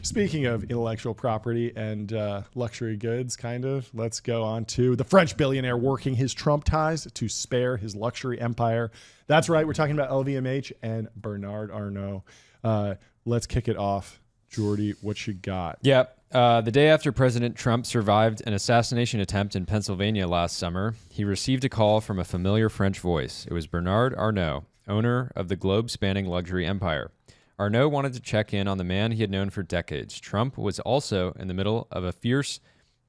Speaking of intellectual property and luxury goods, let's go on to the French billionaire working his Trump ties to spare his luxury empire. That's right. We're talking about LVMH and Bernard Arnault. Let's kick it off. Jordy, what you got? Yep. The day after President Trump survived an assassination attempt in Pennsylvania last summer, he received a call from a familiar French voice. It was Bernard Arnault, owner of the globe-spanning luxury empire. Arnault wanted to check in on the man he had known for decades. Trump was also in the middle of a fierce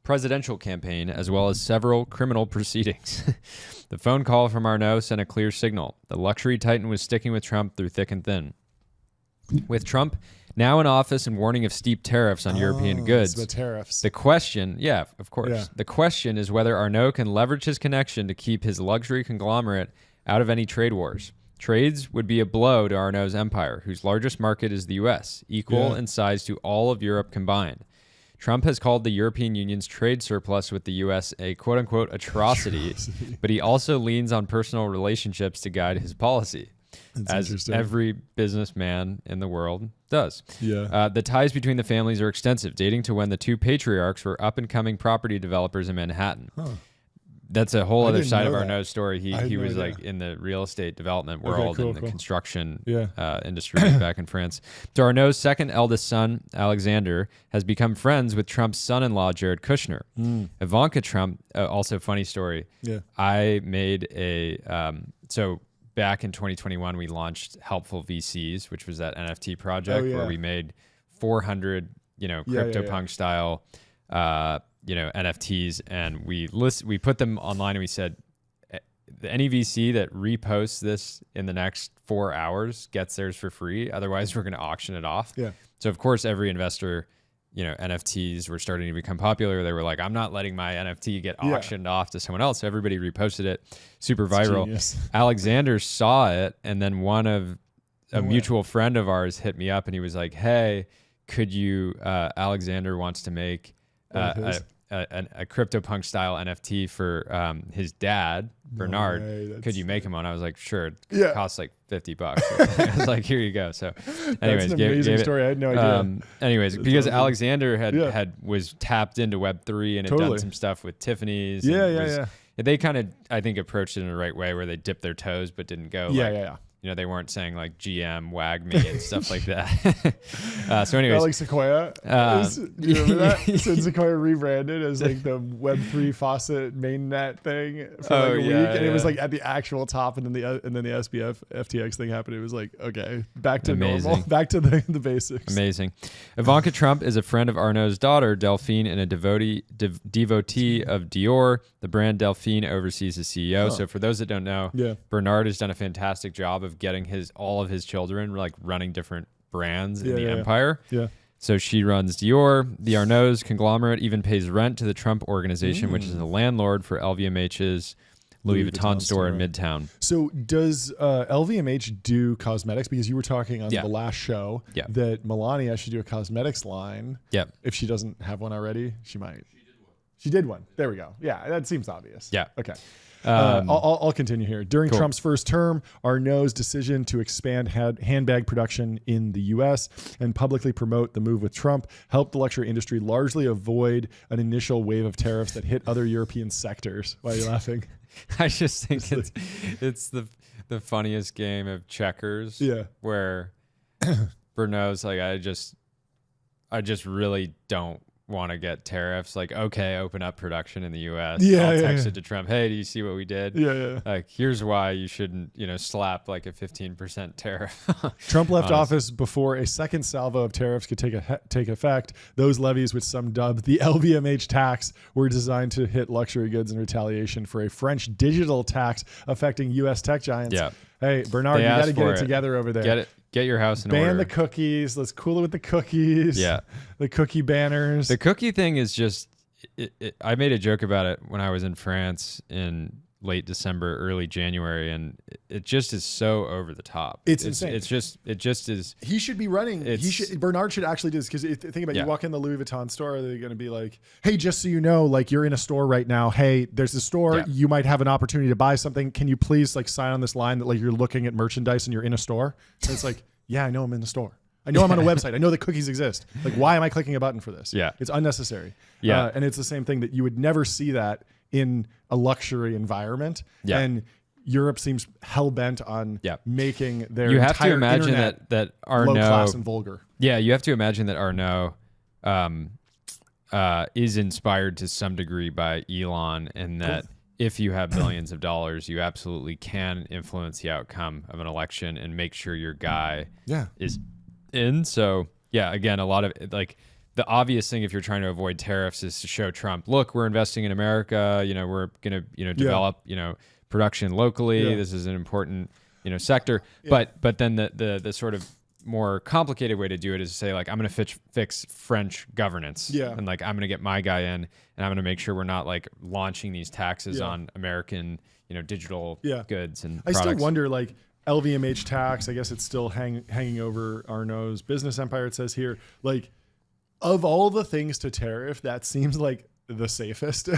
presidential campaign, as well as several criminal proceedings. The phone call from Arnault sent a clear signal. The luxury titan was sticking with Trump through thick and thin. With Trump now in office and warning of steep tariffs on European goods, the tariffs. The question, of course. Yeah. The question is whether Arnault can leverage his connection to keep his luxury conglomerate out of any trade wars. Trades would be a blow to Arnault's empire, whose largest market is the U.S., equal in size to all of Europe combined. Trump has called the European Union's trade surplus with the U.S. a quote-unquote atrocity, but he also leans on personal relationships to guide his policy, as every businessman in the world does. Yeah. The ties between the families are extensive, dating to when the two patriarchs were up-and-coming property developers in Manhattan. Huh. That's a whole other side of Arnault's story. He was no like in the real estate development world and the construction industry back in France. So Arnault's second eldest son, Alexander, has become friends with Trump's son-in-law, Jared Kushner. Ivanka Trump, also funny story. Yeah. I made so back in 2021, we launched Helpful VCs, which was that NFT project where we made 400, CryptoPunk style, NFTs, and we put them online, and we said, any VC that reposts this in the next 4 hours gets theirs for free. Otherwise, we're going to auction it off. Yeah. So of course, every investor, NFTs were starting to become popular. They were like, I'm not letting my NFT get auctioned off to someone else. So everybody reposted it, super viral. Alexander saw it, and then a mutual friend of ours hit me up, and he was like, hey, could you, Alexander wants to make a CryptoPunk style NFT for his dad, Bernard. Could you make him one? I was like, sure. It costs like $50. I was like, here you go. So anyways, that's an amazing story. I had no idea. Anyways, because awesome. Alexander was tapped into Web3 and had done some stuff with Tiffany's. They kind of, I think, approached it in the right way where they dipped their toes but didn't go they weren't saying like GM, wag me and stuff like that. So anyways. Like Sequoia. Do you remember that? Since Sequoia rebranded as like the Web3 faucet mainnet thing for like a week. And it was like at the actual top, and then the SBF FTX thing happened. It was like, okay, back to normal. Back to the basics. Amazing. Ivanka Trump is a friend of Arnault's daughter, Delphine, and a devotee of Dior. The brand Delphine oversees the CEO. So for those that don't know, Bernard has done a fantastic job of getting all of his children like running different brands in the empire. So she runs Dior. The Arnault's conglomerate even pays rent to the Trump Organization, which is a landlord for LVMH's Louis Vuitton store in Midtown. So does LVMH do cosmetics? Because you were talking on the last show that Melania should do a cosmetics line. If she doesn't have one already, she might. She did one. There we go. Yeah, that seems obvious. Okay. I'll continue here. During Trump's first term, Arnault's decision to expand handbag production in the U.S. and publicly promote the move with Trump helped the luxury industry largely avoid an initial wave of tariffs that hit other European sectors. Why are you laughing? I just think it's the funniest game of checkers. Where Bernard's like, I just really don't want to get tariffs. Like, okay, open up production in the U.S. I'll text it to Trump. Hey, do you see what we did? Like, here's why you shouldn't, slap like a 15% tariff. Trump left office before a second salvo of tariffs could take effect. Those levies, which some dubbed the LVMH tax, were designed to hit luxury goods in retaliation for a French digital tax affecting U.S. tech giants. Hey, Bernard, you got to get it together over there. Get your house in order. Ban the cookies. Let's cool it with the cookies. The cookie banners. The cookie thing is just, I made a joke about it when I was in France in late December, early January, and it just is so over the top. It's insane. It just is. He should be running. Bernard should actually do this, because think about it, you walk in the Louis Vuitton store, they're going to be like, hey, just so you know, like, you're in a store right now. Hey, there's a store. You might have an opportunity to buy something. Can you please like sign on this line that like you're looking at merchandise and you're in a store? And it's like, yeah, I know I'm in the store. I know I'm on a website. I know that cookies exist. Like, why am I clicking a button for this? Yeah. It's unnecessary. Yeah. And it's the same thing that you would never see that in a luxury environment. Yeah. And Europe seems hell-bent on making their you have to entire imagine internet that Arnaud, low-class and vulgar. Yeah, you have to imagine that Arnaud is inspired to some degree by Elon, and that if you have millions of dollars, you absolutely can influence the outcome of an election and make sure your guy is in. So yeah, again, a lot of like the obvious thing if you're trying to avoid tariffs is to show Trump, look, we're investing in America. We're gonna develop production locally. This is an important sector. But then the sort of more complicated way to do it is to say, like, I'm going to fix French governance. And like, I'm going to get my guy in, and I'm going to make sure we're not like launching these taxes on American, digital goods and products. I still wonder, like, LVMH tax, I guess it's still hanging over Arnaud's business empire. It says here, like, of all the things to tariff, that seems like the safest.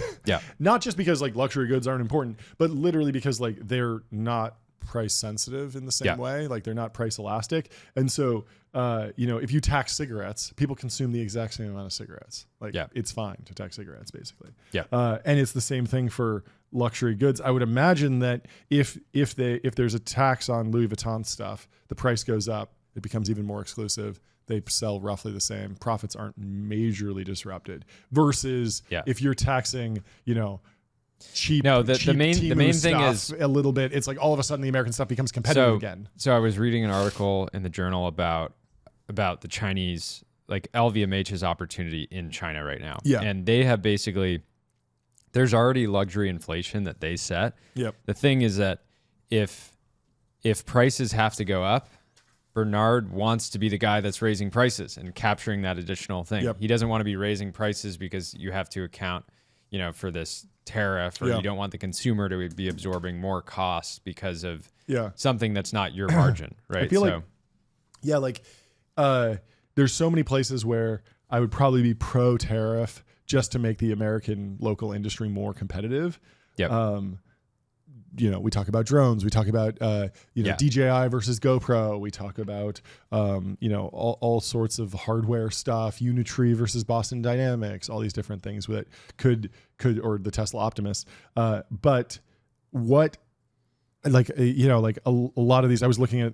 Not just because like luxury goods aren't important, but literally because like they're not price sensitive in the same way. Like they're not price elastic. And so, if you tax cigarettes, people consume the exact same amount of cigarettes. Like it's fine to tax cigarettes basically. And it's the same thing for luxury goods. I would imagine that if there's a tax on Louis Vuitton stuff, the price goes up, it becomes even more exclusive. They sell roughly the same. Profits aren't majorly disrupted versus if you're taxing, cheap. No, the cheap main thing is a little bit. It's like all of a sudden the American stuff becomes competitive again. So I was reading an article in the journal about the Chinese, like LVMH's opportunity in China right now. And they have basically, there's already luxury inflation that they set. The thing is that if prices have to go up, Bernard wants to be the guy that's raising prices and capturing that additional thing. He doesn't want to be raising prices because you have to account, for this tariff, or you don't want the consumer to be absorbing more costs because of something that's not your margin, right? I feel there's so many places where I would probably be pro tariff just to make the American local industry more competitive. We talk about drones. We talk about, DJI versus GoPro. We talk about, all sorts of hardware stuff, Unitree versus Boston Dynamics, all these different things that could, or the Tesla Optimus. But what, a lot of these, I was looking at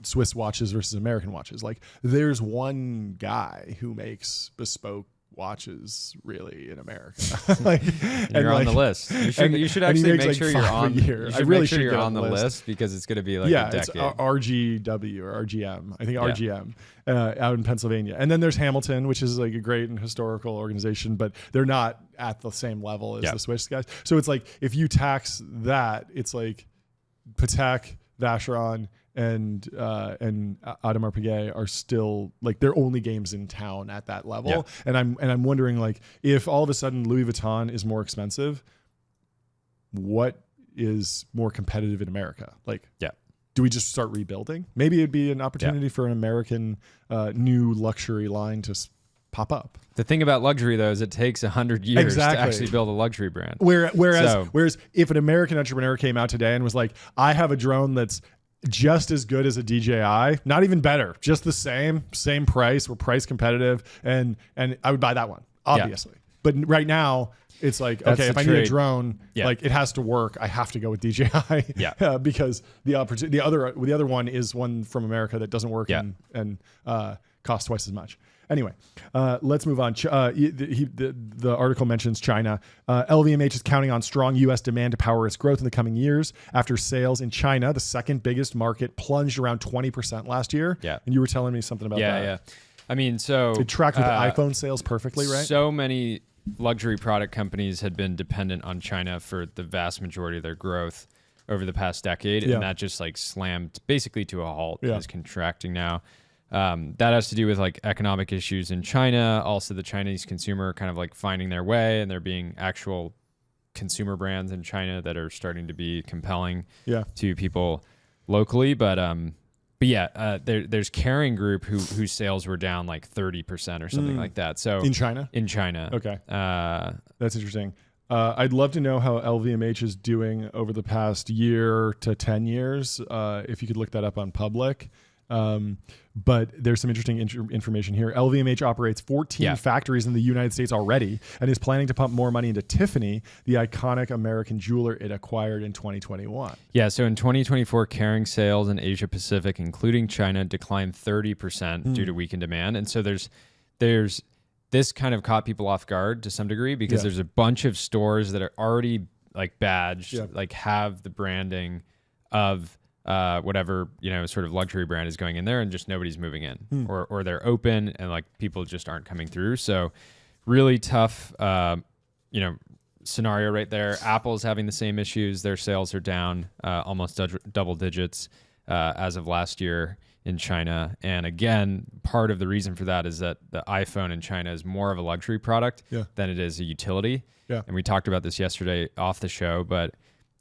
Swiss watches versus American watches. Like there's one guy who makes bespoke watches really in America. You're on the list. You should actually make sure you're on. You should make sure you're on the list because it's going to be like a decade. It's RGW or RGM. I think RGM out in Pennsylvania. And then there's Hamilton, which is like a great and historical organization, but they're not at the same level as the Swiss guys. So it's like if you tax that, it's like Patek, Vacheron, and Audemars Piguet are still like they're only games in town at that level. And I'm wondering, like, if all of a sudden Louis Vuitton is more expensive, what is more competitive in America? Like, do we just start rebuilding? Maybe it'd be an opportunity for an American new luxury line to pop up. The thing about luxury, though, is it takes 100 years to actually build a luxury brand. Whereas if an American entrepreneur came out today and was like, I have a drone that's just as good as a DJI, not even better, just the same price, we're price competitive, and I would buy that one, obviously. But right now, it's like, okay, if I need a drone, like it has to work, I have to go with DJI, because the other one is one from America that doesn't work and costs twice as much. Anyway, let's move on. The article mentions China. LVMH is counting on strong U.S. demand to power its growth in the coming years after sales in China, the second biggest market, plunged around 20% last year. And you were telling me something about that. Yeah. I mean, so it tracked with iPhone sales perfectly, right? So many luxury product companies had been dependent on China for the vast majority of their growth over the past decade, and that just like slammed basically to a halt. Is contracting now. That has to do with like economic issues in China. Also, the Chinese consumer kind of like finding their way, and there being actual consumer brands in China that are starting to be compelling to people locally. But there's Kering Group whose sales were down like 30% or something like that. So in China, okay, that's interesting. I'd love to know how LVMH is doing over the past year to 10 years. If you could look that up on Public. But there's some interesting information here. LVMH operates 14 factories in the United States already and is planning to pump more money into Tiffany, the iconic American jeweler it acquired in 2021. Yeah, so in 2024, Kering sales in Asia Pacific, including China, declined 30% due to weakened demand. And so there's this kind of caught people off guard to some degree because there's a bunch of stores that are already like badged, like have the branding of whatever, sort of luxury brand is going in there, and just nobody's moving in, or they're open and like people just aren't coming through. So really tough, scenario right there. Apple's having the same issues. Their sales are down almost double digits as of last year in China. And again, part of the reason for that is that the iPhone in China is more of a luxury product than it is a utility. Yeah. And we talked about this yesterday off the show, but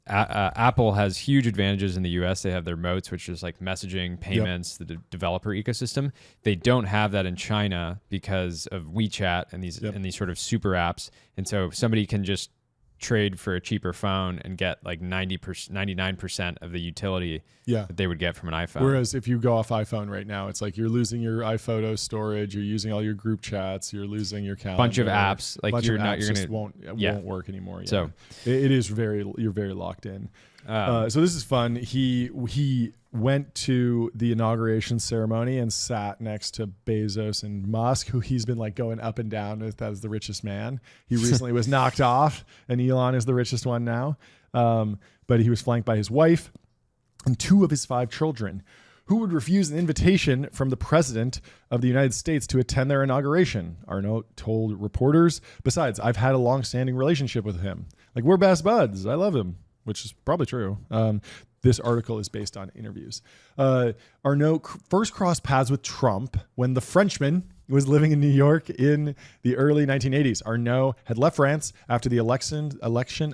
Apple has huge advantages in the US. They have their moats, which is like messaging, payments, the developer ecosystem. They don't have that in China because of WeChat and these sort of super apps. And so somebody can just trade for a cheaper phone and get like 99% of the utility that they would get from an iPhone. Whereas if you go off iPhone right now, it's like you're losing your iPhoto storage, you're using all your group chats, you're losing your calendar. Bunch of apps, like you're gonna won't work anymore. Yeah. So it is you're very locked in. So this is fun. He went to the inauguration ceremony and sat next to Bezos and Musk, who he's been like going up and down with as the richest man. He recently was knocked off, and Elon is the richest one now. But he was flanked by his wife and 2 of his 5 children, who would refuse an invitation from the president of the United States to attend their inauguration. Arnault told reporters, "Besides, I've had a long-standing relationship with him. Like, we're best buds. I love him," which is probably true. This article is based on interviews. Arnault first crossed paths with Trump when the Frenchman was living in New York in the early 1980s. Arnault had left France after the election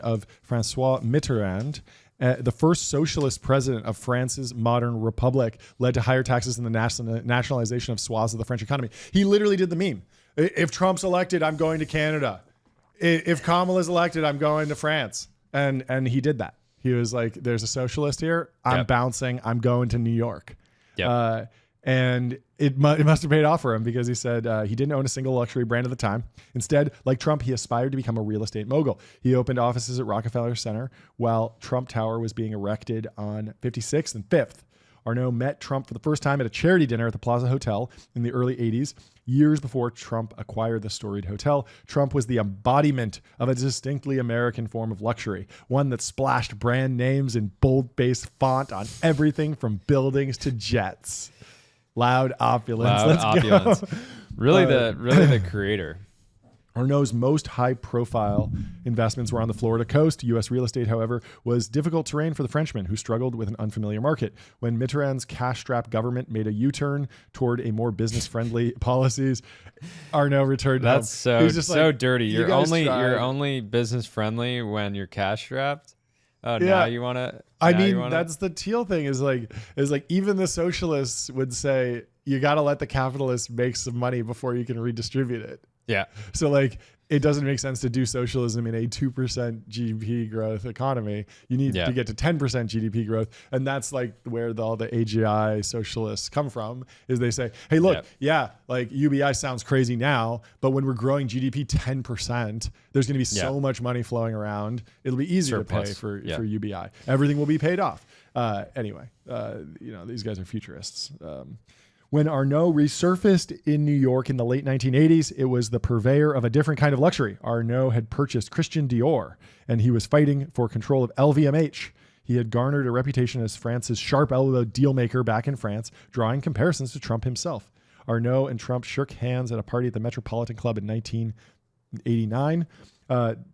of François Mitterrand. The first socialist president of France's modern republic, led to higher taxes and the nationalization of swaths of the French economy. He literally did the meme. If Trump's elected, I'm going to Canada. If Kamala's elected, I'm going to France. And he did that. He was like, there's a socialist here. I'm bouncing. I'm going to New York. Yep. And it must have paid off for him, because he said he didn't own a single luxury brand at the time. Instead, like Trump, he aspired to become a real estate mogul. He opened offices at Rockefeller Center while Trump Tower was being erected on 56th and 5th. Arnault met Trump for the first time at a charity dinner at the Plaza Hotel in the early 80s. Years before Trump acquired the storied hotel, Trump was the embodiment of a distinctly American form of luxury, one that splashed brand names in bold-based font on everything from buildings to jets. Loud opulence. Let's opulence. Go. Really the creator. Arnault's most high-profile investments were on the Florida coast. U.S. real estate, however, was difficult terrain for the Frenchman, who struggled with an unfamiliar market. When Mitterrand's cash-strapped government made a U-turn toward a more business-friendly policies, Arnault returned. That's so dirty. You're only business-friendly when you're cash-strapped. Oh, now you want to? That's the Thiel thing. Is like even the socialists would say you got to let the capitalists make some money before you can redistribute it. Yeah. So like, it doesn't make sense to do socialism in a 2% GDP growth economy. You need to get to 10% GDP growth. And that's like where all the AGI socialists come from, is they say, hey, look, like UBI sounds crazy now, but when we're growing GDP 10%, there's going to be so much money flowing around. It'll be easier to pay for UBI. Everything will be paid off. Anyway, these guys are futurists. When Arnault resurfaced in New York in the late 1980s, it was the purveyor of a different kind of luxury. Arnault had purchased Christian Dior, and he was fighting for control of LVMH. He had garnered a reputation as France's sharp-elbowed deal-maker back in France, drawing comparisons to Trump himself. Arnault and Trump shook hands at a party at the Metropolitan Club in 1989.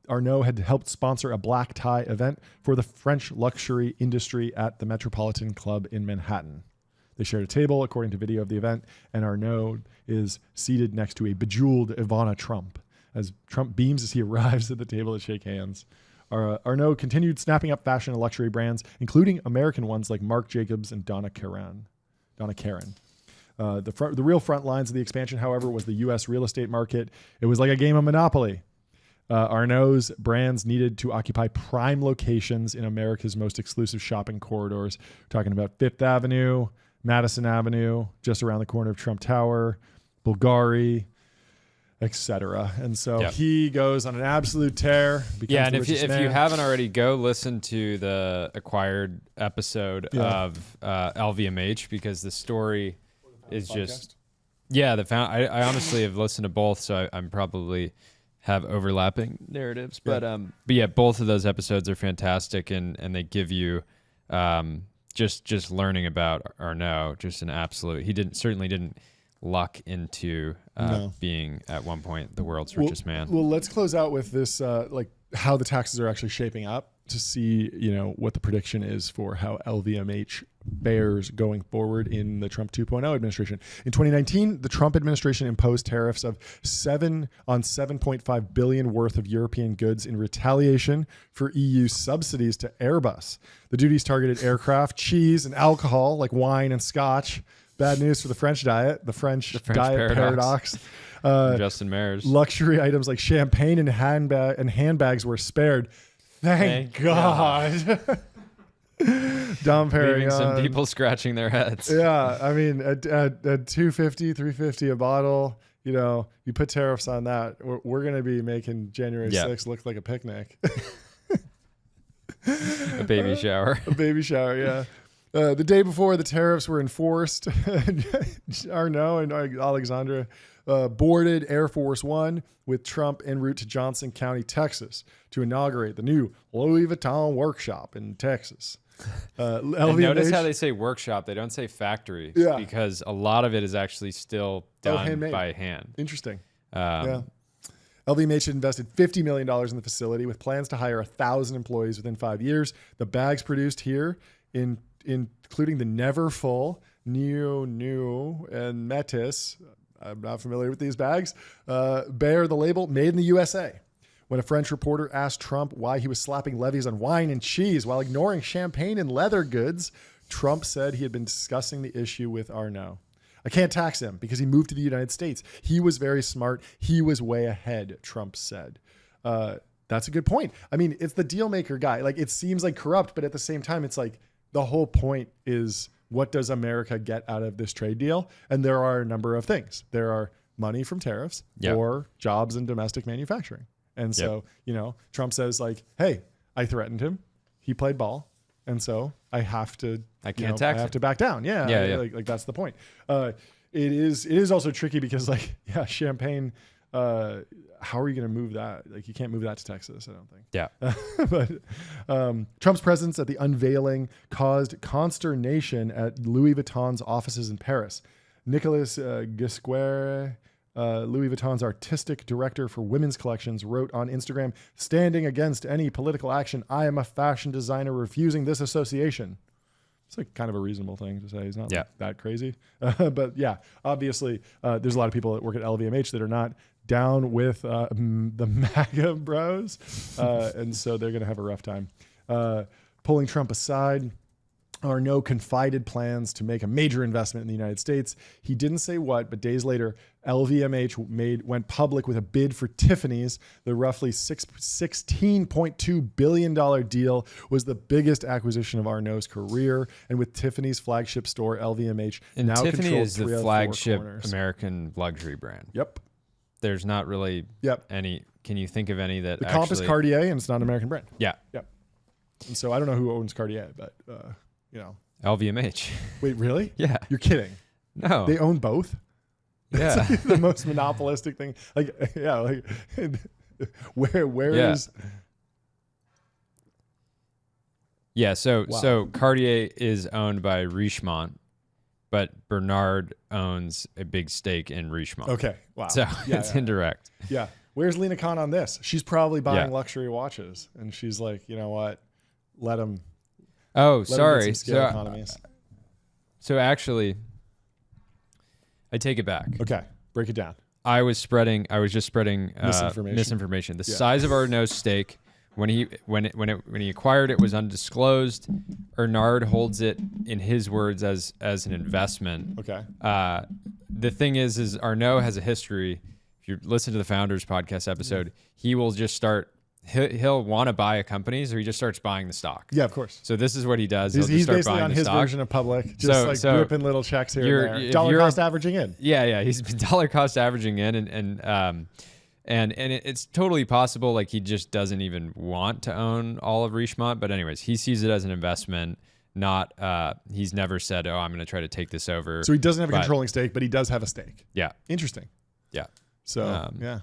Arnault had helped sponsor a black tie event for the French luxury industry at the Metropolitan Club in Manhattan. They shared a table, according to video of the event, and Arnault is seated next to a bejeweled Ivana Trump. As Trump beams as he arrives at the table to shake hands, Arnault continued snapping up fashion and luxury brands, including American ones like Marc Jacobs and Donna Karan. The real front lines of the expansion, however, was the U.S. real estate market. It was like a game of Monopoly. Arnault's brands needed to occupy prime locations in America's most exclusive shopping corridors. We're talking about Fifth Avenue, Madison Avenue, just around the corner of Trump Tower, Bulgari, etc. And so he goes on an absolute tear. Yeah, and if you haven't already, go listen to the Acquired episode of LVMH, because the story is just I honestly have listened to both, so I'm probably have overlapping narratives, but yeah, both of those episodes are fantastic, and they give you just learning about Arnault, just an absolute. He certainly didn't luck into being at one point the world's richest man. Well, let's close out with this, like how the taxes are actually shaping up, to see, what the prediction is for how LVMH bears going forward in the Trump 2.0 administration. In 2019, the Trump administration imposed tariffs of 7.5 billion worth of European goods in retaliation for EU subsidies to Airbus. The duties targeted aircraft, cheese, and alcohol like wine and scotch. Bad news for the French diet, the French diet paradox. Justin Mayers. Luxury items like champagne and handbags were spared. Thank God. Dom Perignon. Leaving some people scratching their heads. Yeah, I mean, at $250, $350 a bottle, you put tariffs on that, we're going to be making January 6th look like a picnic. A baby shower. A baby shower, yeah. The day before the tariffs were enforced, Arnault and Alexandra boarded Air Force One with Trump en route to Johnson County, Texas, to inaugurate the new Louis Vuitton workshop in Texas. LVMH, notice how they say workshop; they don't say factory, because a lot of it is actually still done by hand. Interesting. LVMH had invested $50 million in the facility with plans to hire 1,000 employees within 5 years. The bags produced here, including the Never Full, New, and Metis, I'm not familiar with these bags, bear the label Made in the USA. When a French reporter asked Trump why he was slapping levies on wine and cheese while ignoring champagne and leather goods, Trump said he had been discussing the issue with Arnault. I can't tax him because he moved to the United States. He was very smart. He was way ahead, Trump said. That's a good point. I mean, it's the deal maker guy. Like, it seems like corrupt, but at the same time, it's like the whole point is, what does America get out of this trade deal? And there are a number of things. There are money from tariffs or jobs in domestic manufacturing. And so, Trump says like, hey, I threatened him. He played ball. And so I have to, I have to back down. Yeah. Like that's the point. It is also tricky because champagne, how are you going to move that? Like, you can't move that to Texas, I don't think. Yeah. But Trump's presence at the unveiling caused consternation at Louis Vuitton's offices in Paris. Nicolas Gisquere, Louis Vuitton's artistic director for women's collections, wrote on Instagram, "Standing against any political action, I am a fashion designer refusing this association." It's like kind of a reasonable thing to say. He's not that crazy. But yeah, obviously there's a lot of people that work at LVMH that are not down with the MAGA bros. And so they're going to have a rough time. Pulling Trump aside, Arnault confided plans to make a major investment in the United States. He didn't say what, but days later, LVMH went public with a bid for Tiffany's. The roughly $16.2 billion deal was the biggest acquisition of Arnault's career. And with Tiffany's flagship store, LVMH now Tiffany controls is the flagship American luxury brand. Yep. There's not really any. Can you think of any that the comp is Cartier, and it's not an American brand. Yeah. Yep. And so I don't know who owns Cartier, but LVMH. Wait, really? Yeah. You're kidding. No. They own both? Yeah. That's like the most monopolistic thing. Where is... Yeah, so Cartier is owned by Richemont, but Bernard owns a big stake in Richemont. Okay, wow. So it's indirect. Yeah. Where's Lena Khan on this? She's probably buying luxury watches, and she's like, you know what? Let them... Oh, sorry. Economies. So actually, I take it back. Okay, break it down. I was just spreading misinformation. The size of Arnault's stake when he acquired it was undisclosed. Arnault holds it, in his words, as an investment. Okay. The thing is Arnault has a history. If you listen to the Founders podcast episode, he will just start he'll want to buy a company, so he just starts buying the stock. Yeah, of course. So this is what he does. He's basically on his version of public, just ripping little checks here and there. Dollar cost averaging in. Yeah. He's been dollar cost averaging in, and it's totally possible. Like he just doesn't even want to own all of Richemont. But anyways, he sees it as an investment. Not he's never said, "Oh, I'm going to try to take this over." So he doesn't have a controlling stake, but he does have a stake. Yeah. Interesting. Yeah. So yeah.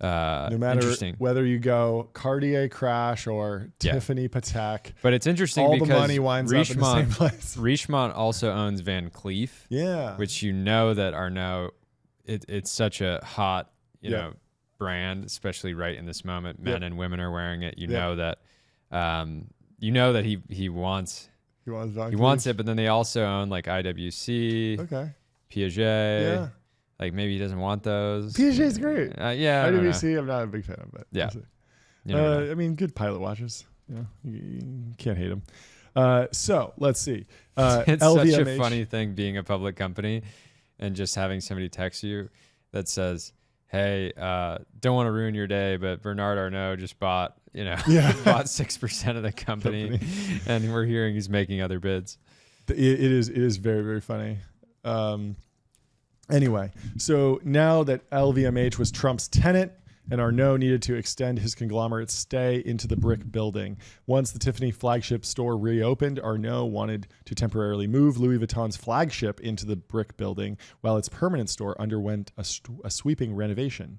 No matter whether you go Cartier crash or Tiffany Patek, but it's interesting all because the money winds up in the same place. Richemont also owns Van Cleef, which that Arnault, it's such a hot brand, especially right in this moment. Men and women are wearing it. You know that he wants it, but then they also own like IWC, Piaget. Like maybe he doesn't want those. Piaget's great. IWC, I'm not a big fan of, but I mean, good pilot watches. You can't hate them. So let's see. It's LVMH. such a funny thing being a public company and just having somebody text you that says, "Hey, don't want to ruin your day, but Bernard Arnault just bought 6% of the company, and we're hearing he's making other bids." It is very, very funny. Anyway, so now that LVMH was Trump's tenant and Arnault needed to extend his conglomerate's stay into the brick building. Once the Tiffany flagship store reopened, Arnault wanted to temporarily move Louis Vuitton's flagship into the brick building while its permanent store underwent a sweeping renovation.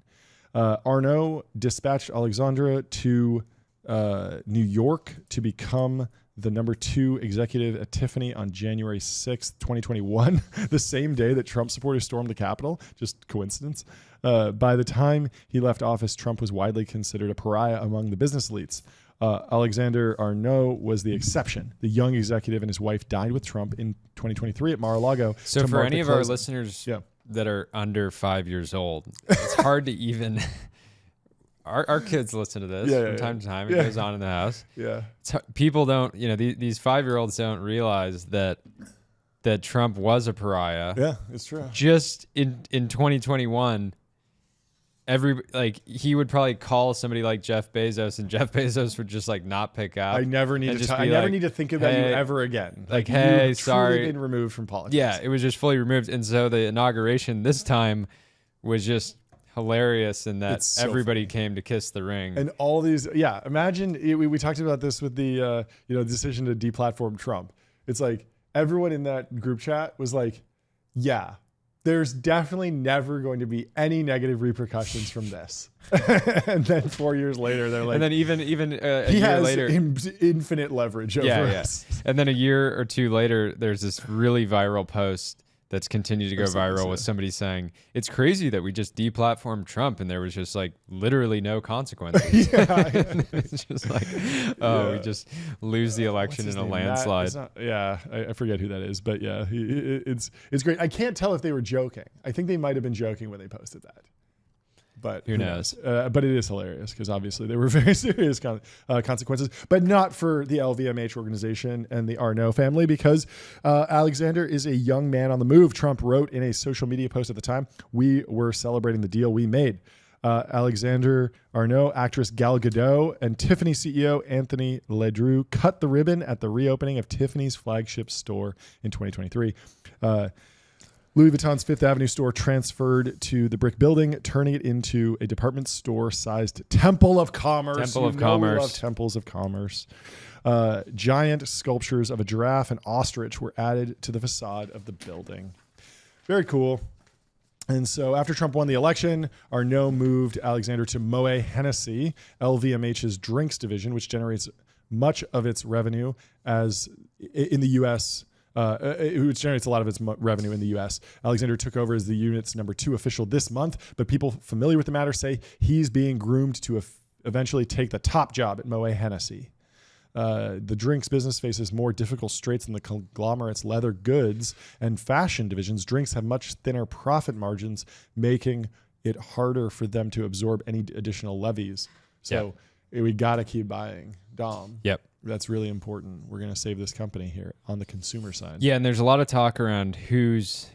Arnault dispatched Alexandre to New York to become the number 2 executive at Tiffany on January 6th, 2021, the same day that Trump supporters stormed the Capitol. Just coincidence. By the time he left office, Trump was widely considered a pariah among the business elites. Alexander Arnault was the exception. The young executive and his wife died with Trump in 2023 at Mar-a-lago. So for any of our listeners that are under 5 years old, it's hard to even... Our kids listen to this from time to time. It goes on in the house. Yeah. People don't, these 5-year-olds don't realize that Trump was a pariah. Yeah, it's true. Just in 2021, he would probably call somebody like Jeff Bezos, and Jeff Bezos would just not pick up. I never need to think about you ever again. Hey, you've sorry, been removed from politics. Yeah, it was just fully removed, and so the inauguration this time was just hilarious in that everybody came to kiss the ring. And all these, imagine, we talked about this with the decision to deplatform Trump. It's like everyone in that group chat was like, there's definitely never going to be any negative repercussions from this. And then 4 years later, they're like, and then even a year later, infinite leverage over us. And then a year or two later, there's this really viral post that's continued to go viral with somebody saying, "It's crazy that we just deplatformed Trump and there was just literally no consequences." It's just we just lose the election in a landslide. I forget who that is, but it's great. I can't tell if they were joking. I think they might have been joking when they posted that. But who knows? But it is hilarious because obviously there were very serious consequences, but not for the LVMH organization and the Arnault family because Alexander is a young man on the move. Trump wrote in a social media post at the time, "We were celebrating the deal we made." Alexander Arnault, actress Gal Gadot, and Tiffany CEO Anthony Ledru cut the ribbon at the reopening of Tiffany's flagship store in 2023. Louis Vuitton's Fifth Avenue store transferred to the brick building, turning it into a department store-sized temple of commerce. We love temples of commerce. Giant sculptures of a giraffe and ostrich were added to the facade of the building. Very cool. And so after Trump won the election, Arnault moved Alexander to Moet Hennessy, LVMH's drinks division, which generates much of its revenue as in the U.S., which generates a lot of its revenue in the U.S. Alexander took over as the unit's number 2 official this month, but people familiar with the matter say he's being groomed to eventually take the top job at Moet Hennessy. The drinks business faces more difficult straits than the conglomerate's leather goods and fashion divisions. Drinks have much thinner profit margins, making it harder for them to absorb any additional levies. So we got to keep buying, Dom. Yep. That's really important. We're going to save this company here on the consumer side. Yeah, and there's a lot of talk around who's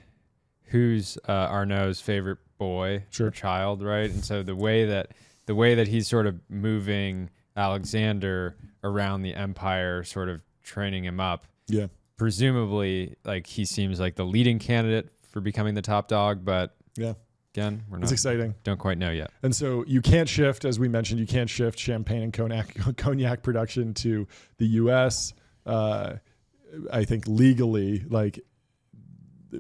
Arnault's favorite boy or child, right? And so the way that the way that he's sort of moving Alexander around the empire, sort of training him up. Yeah. Presumably, like, he seems like the leading candidate for becoming the top dog, but yeah, again, it's exciting. Don't quite know yet. And so you can't shift, as we mentioned, you can't shift champagne and cognac production to the U.S. I think legally, like,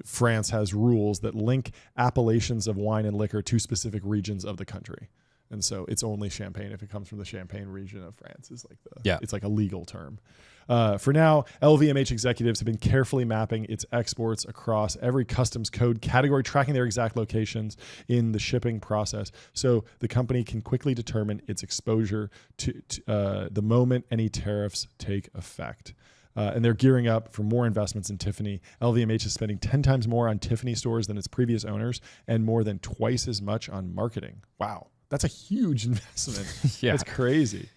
France has rules that link appellations of wine and liquor to specific regions of the country. And so it's only champagne if it comes from the Champagne region of France. Is like it's like a legal term. For now, LVMH executives have been carefully mapping its exports across every customs code category, tracking their exact locations in the shipping process, so the company can quickly determine its exposure to the moment any tariffs take effect. And they're gearing up for more investments in Tiffany. LVMH is spending 10 times more on Tiffany stores than its previous owners and more than twice as much on marketing. Wow. That's a huge investment. Yeah. That's crazy.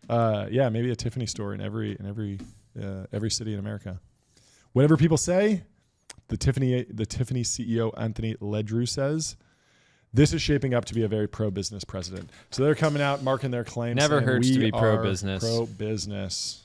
Maybe a Tiffany store in every city in America. Whatever people say, the Tiffany CEO Anthony Ledru says, this is shaping up to be a very pro-business president. So they're coming out marking their claims. Never hurts to be pro-business. Pro-business.